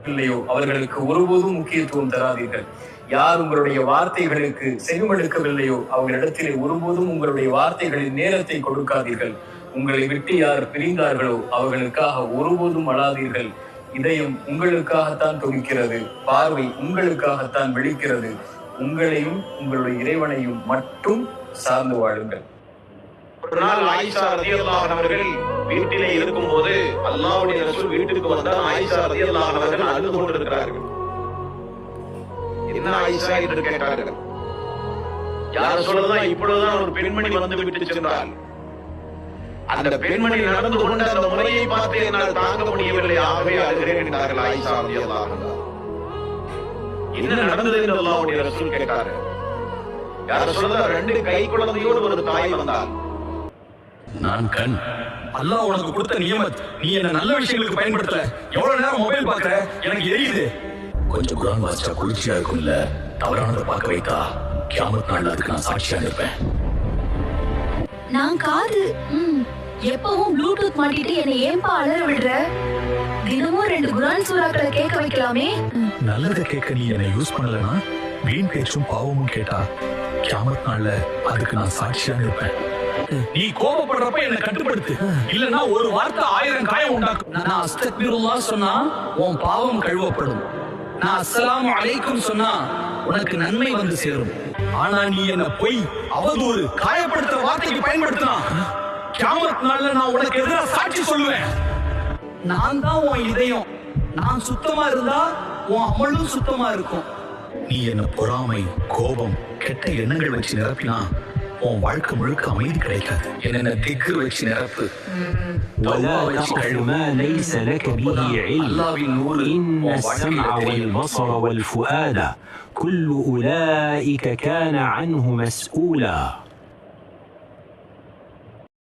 இல்லையோ அவர்களுக்கு ஒருபோதும் முக்கியத்துவம் தராதீர்கள். யார் உங்களுடைய வார்த்தைகளுக்கு செவிமடுக்கவில்லையோ அவர்களிடத்திலே ஒருபோதும் உங்களுடைய வார்த்தைகளின் நேரத்தை கொடுக்காதீர்கள். உங்களை விட்டு யார் பிரிந்தார்களோ அவர்களுக்காக ஒருபோதும் அழாதீர்கள். இதயம் உங்களுக்காகத்தான் துடிக்கிறது, பார்வை உங்களுக்காகத்தான் விழிக்கிறது. உங்களையும் உங்களுடைய இறைவனையும் மட்டும் சார்ந்து வாழுங்கள். ஒரு நாள் ஆயிஷா ரலியல்லாஹு அன்ஹா அவர்கள் வீட்டிலே இருக்கும்போது அல்லாஹ்வுடைய ரசூல் வீட்டுக்கு வந்தால் ஆயிஷா ரலியல்லாஹு அன்ஹா அவர்கள் அழுது கொண்டிருக்கிறார்கள். என்ன ஆயிஷா என்று கேட்டார்கள். யார் சொல்லலாம், இப்பொழுதுதான் ஒரு பெண்மணி வந்து விட்டு சென்றால் அந்த பெண்மணி நடந்து கொண்ட அந்த முறையை பார்த்து என்னால் தாங்க முடியவில்லை, ஆகவே அழுகிறேன் என்றார்கள் ஆயிஷா ரலியல்லாஹு அன்ஹா. என்ன நடந்தது என்று அல்லாஹ்வுடைய ரசூல் கேட்டார்கள். யார் சொல்லலாம், 2 கை குழந்தையோடு ஒரு தாய் வந்தால், நான் கண், அல்லாஹ் உனக்கு கொடுத்த நியமத், நீ என்ன நல்ல விஷயங்களுக்கு பயன்படுத்தல. எவ்வளவு நேரம் மொபைல் பார்க்கற எனக்கு எரியுது. கொஞ்சம் குரான் வாசிச்சா குளிர்ச்சியா இருக்கும்ல, தவறானதை பார்க்க வைத்தா கியாமத் நாள்ல அதுக்கு நான் சாட்சியா இருப்பேன். நான் காது எப்பவும் ப்ளூடூத் மாட்டிட்டு என்னை ஏன்பா அலற விடுற? தினமும் 2 குரான் சூறாக்களை கேட்க வைக்கலாமே. நல்லதை கேட்க நீ என்னை யூஸ் பண்ணலனா வீண் பேச்சும் பாவமும் கேட்டா கியாமத் நாள்ல அதுக்கு நான் சாட்சியா இருப்பேன். நீ கோபப்படுறப்ப என்ன கட்டுப்படுத்து, இல்லன்னா ஒரு வார்த்தை 1000 காயம் உண்டாக்கும். நான் அஸ்தக்பிருல்லாஹ் சொன்னா உன் பாவம் கழுவப்படும். நான் அஸ்ஸலாமு அலைக்கும் சொன்னா உனக்கு நன்மை வந்து சேரும். ஆனா நீ என்ன பொய், அவதூறு, காயப்படுத்துற வார்த்தைக்கு பயன்படுத்தினா கியாமத் நாள்ல நான் உனக்கு எதிராக சாட்சி சொல்லுவேன். நான் தான் உன் இதயம், நான் சுத்தமா இருந்தா உன் அமலும் சுத்தமா இருக்கும். நீ என்ன பொறாமை, கோபம், கெட்ட எண்ணங்கள் வச்சு நிரப்பினா உன் வாழ்க்கை முழுக்க அமைதி கிடைக்காது. என்ன திக்கு வச்சு நிரப்பு. ولا تقف ما ليس لك به علم إن السمع والبصر والفؤاد كل أولئك كان عنه مسؤولا.